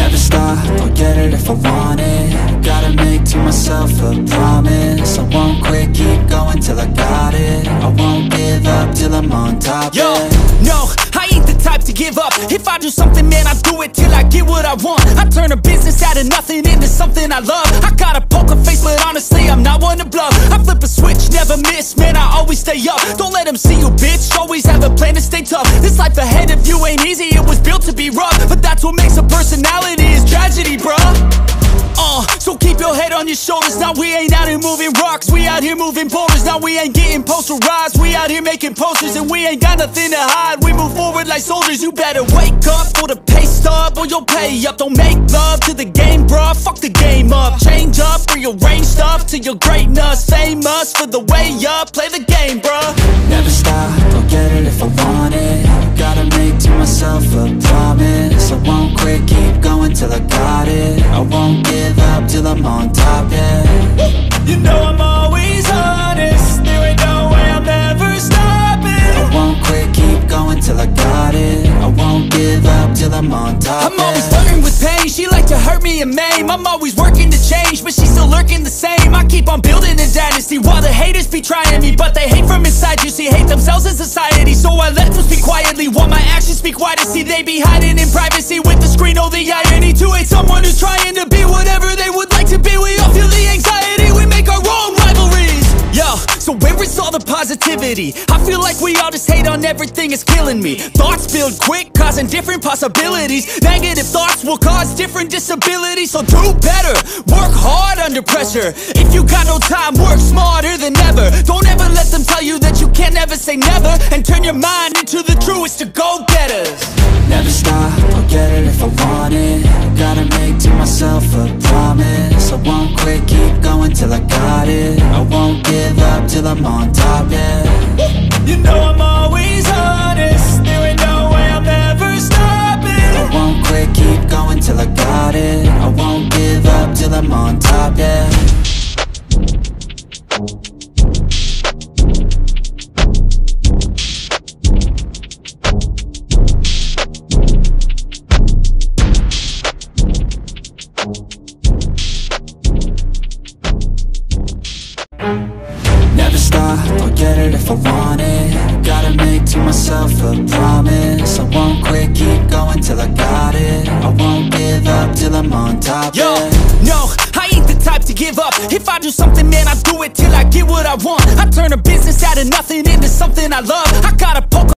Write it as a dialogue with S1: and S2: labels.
S1: Never stop, I'll get it if I want it. Gotta make to myself a promise. I won't quit, keep going till I got it. I won't give up till I'm on top.
S2: Yo, no, I ain't the type to give up. If I do something, man, I do it till I get what I want. I turn a business out of nothing into something I love. I got a poker face, but honestly, I'm not one to bluff. I flip a switch, never miss, man, I always stay up. Don't let them see you, bitch, always have a plan to stay tough. This life ahead of you ain't easy, it was built to be rough. But that's what makes a personality, is tragedy, bruh. So keep your head on your shoulders. Now we ain't out here moving rocks, we out here moving boulders. Now we ain't getting posterized, we out here making posters. And we ain't got nothing to hide, we move forward like soldiers. You better wake up for the pay stub, or you'll pay up. Don't make love to the game, bruh, fuck the game up. Change up, rearrange stuff to your greatness. Famous for the way up, play the game, bruh.
S1: Never stop, I'll get it if I want it. Gotta make to myself a promise. I won't quit, keep going till I got it. I won't give up till I'm on top, yeah.
S2: You know I'm always honest, there ain't no way I'm ever stopping.
S1: I won't quit, keep going till I got it. I won't give up till I'm on top,
S2: I'm always flirting with pain, she like to hurt me and maim. I'm always working to change, but she's still lurking the same. I keep on building a dynasty while the haters be trying me. But they hate from inside, you see, hate themselves in society. So I let them speak quietly while my actions speak wider. See, they be hiding in privacy with the screen, oh the irony. To hate someone who's trying to be whatever they would like to be. We all feel the anxiety, we make our own rivalries. Yo, so where is all the positivity? I feel like we all just hate on everything, it's killing me. Thoughts build quick, causing different possibilities. Negative thoughts will cause different disabilities. So do better, work hard under pressure. If you got no time, work smarter than ever. Don't ever let them tell you that you can't never say never. And turn your mind into the truest of go-getters.
S1: Never stop, I'll get it if I want it. Gotta make to myself a promise. I won't quit, keep going till I got it. I won't give up till I'm on top, yeah.
S2: You know I'm always honest, there ain't no way I'm ever stopping.
S1: I won't quit, keep going till I got it. I won't give up till I'm on top, yeah. Never stop, I'll get it if I want it. Gotta make to myself a promise. I won't quit, keep going till I got it. I won't give up till I'm on top,
S2: Yo,
S1: yeah.
S2: no, I ain't the type to give up. If I do something, man, I do it till I get what I want. I turn a business out of nothing into something I love. I got a poker